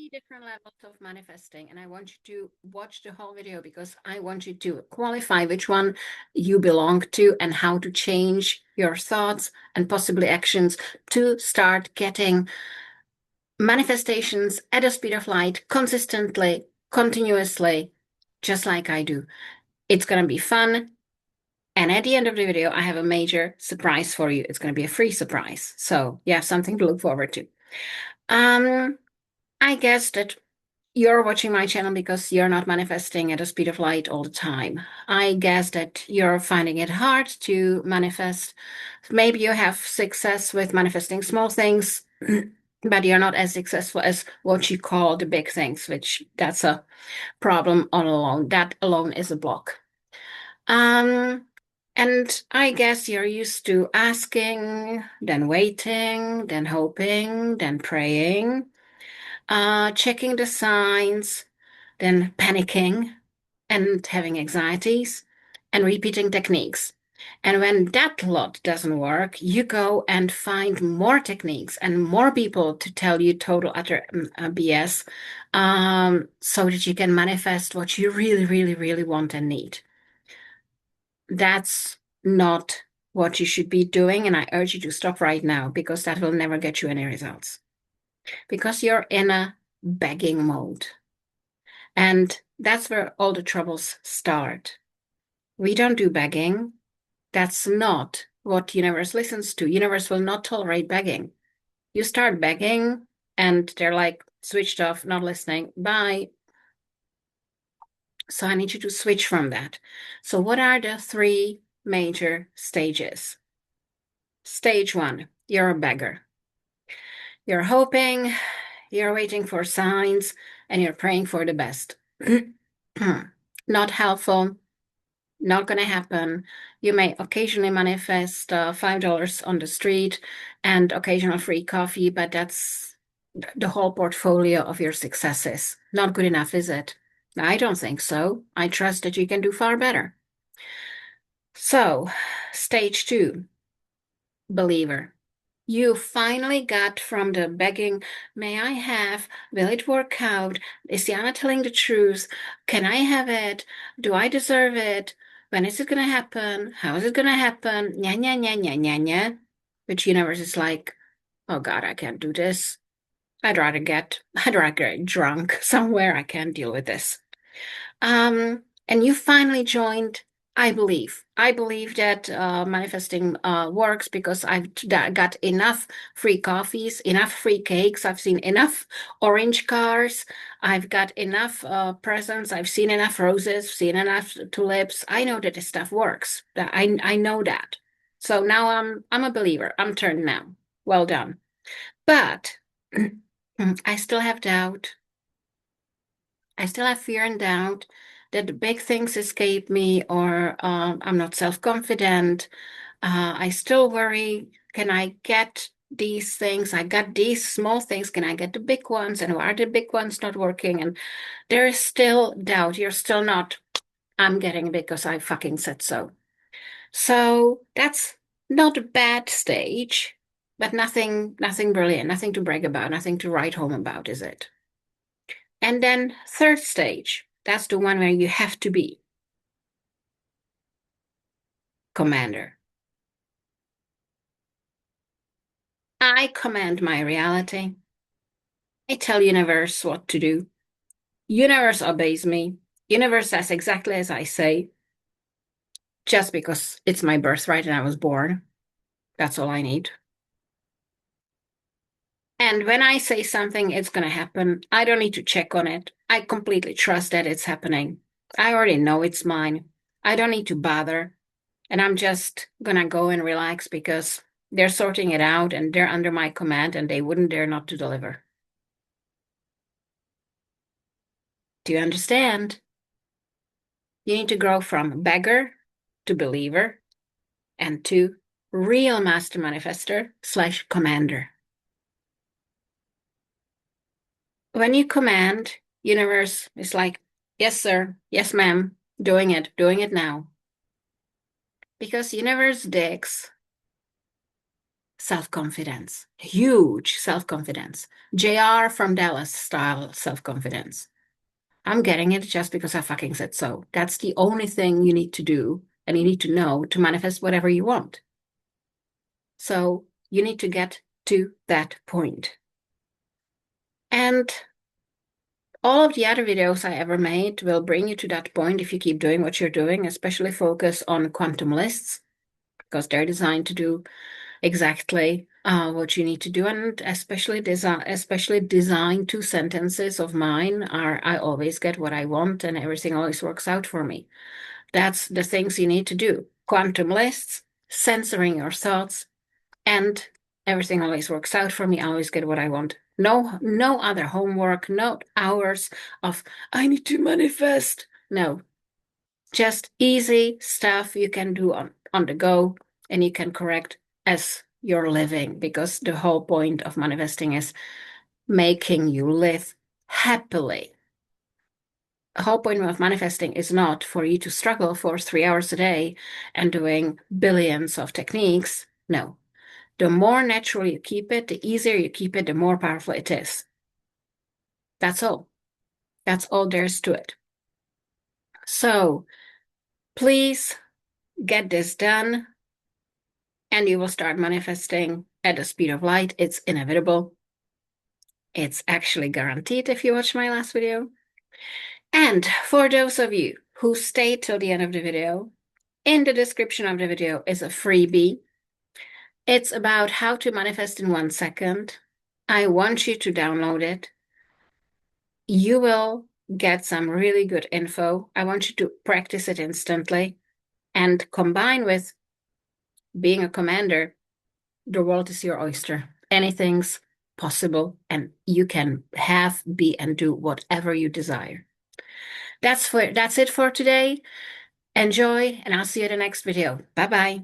three different levels of manifesting, and I want you to watch the whole video because I want you to qualify which one you belong to and how to change your thoughts and possibly actions to start getting manifestations at the speed of light consistently, continuously, just like I do. It's going to be fun. And at the end of the video, I have a major surprise for you. It's going to be a free surprise. So you have something to look forward to. Um, I guess that you're watching my channel because you're not manifesting at the speed of light all the time. I guess that you're finding it hard to manifest. Maybe you have success with manifesting small things, but you're not as successful as what you call the big things, which that's a problem all alone. That alone is a block. Um, and I guess you're used to asking, then waiting, then hoping, then praying, checking the signs, then panicking and having anxieties and repeating techniques. And when that lot doesn't work, you go and find more techniques and more people to tell you total utter BS, so that you can manifest what you really, really, really want and need. That's not what you should be doing, and I urge you to stop right now because that will never get you any results. Because you're in a begging mode. And that's where all the troubles start. We don't do begging. That's not what universe listens to. Universe will not tolerate begging. You start begging and they're like switched off, not listening. Bye. So I need you to switch from that. So what are the three major stages? Stage one, you're a beggar. You're hoping, you're waiting for signs, and you're praying for the best. Not helpful, not going to happen. You may occasionally manifest $5 on the street and occasional free coffee, but that's the whole portfolio of your successes. Not good enough, is it? I don't think so. I trust that you can do far better. So, stage two, believer. You finally got from the begging, may I have, will it work out? Is Jana telling the truth? Can I have it? Do I deserve it? When is it going to happen? How is it going to happen? Nya, nya, nya, nya, nya, nya. Which universe is like, oh God, I can't do this. I'd rather get drunk somewhere. I can't deal with this. And you finally joined, I believe. I believe that manifesting works because I've got enough free coffees, enough free cakes. I've seen enough orange cars. I've got enough presents. I've seen enough roses, seen enough tulips. I know that this stuff works. I know that. So now I'm a believer. I'm turned now. Well done. But I still have doubt. I still have fear and doubt that the big things escape me or I'm not self-confident. I still worry, can I get these things? I got these small things. Can I get the big ones? And why are the big ones not working? And there is still doubt. You're still not, I'm getting it because I fucking said so. So that's not a bad stage, but nothing brilliant, nothing to brag about, nothing to write home about, is it? And then third stage, that's the one where you have to be commander. I command my reality. I tell universe what to do. Universe obeys me. Universe says exactly as I say, just because it's my birthright and I was born. That's all I need. And when I say something, it's going to happen. I don't need to check on it. I completely trust that it's happening. I already know it's mine. I don't need to bother. And I'm just gonna go and relax because they're sorting it out and they're under my command and they wouldn't dare not to deliver. Do you understand? You need to grow from beggar to believer and to real master manifester / commander. When you command, universe is like, yes, sir, yes, ma'am, doing it now. Because universe digs self-confidence, huge self-confidence, JR from Dallas style self-confidence. I'm getting it just because I fucking said so. That's the only thing you need to do and you need to know to manifest whatever you want. So you need to get to that point. And all of the other videos I ever made will bring you to that point if you keep doing what you're doing, especially focus on quantum lists, because they're designed to do exactly what you need to do, and especially design two sentences of mine are I always get what I want and everything always works out for me. That's the things you need to do. Quantum lists, censoring your thoughts, and everything always works out for me. I always get what I want. No other homework, no hours of I need to manifest. No, just easy stuff you can do on the go, and you can correct as you're living, because the whole point of manifesting is making you live happily. The whole point of manifesting is not for you to struggle for 3 hours a day and doing billions of techniques. No. The more natural you keep it, the easier you keep it, the more powerful it is. That's all. That's all there is to it. So please get this done and you will start manifesting at the speed of light. It's inevitable. It's actually guaranteed if you watch my last video. And for those of you who stayed till the end of the video, in the description of the video is a freebie. It's about how to manifest in 1 second. I want you to download it. You will get some really good info. I want you to practice it instantly and combine with being a commander. The world is your oyster. Anything's possible, and you can have, be, and do whatever you desire. That's it for today. Enjoy, and I'll see you in the next video. Bye-bye.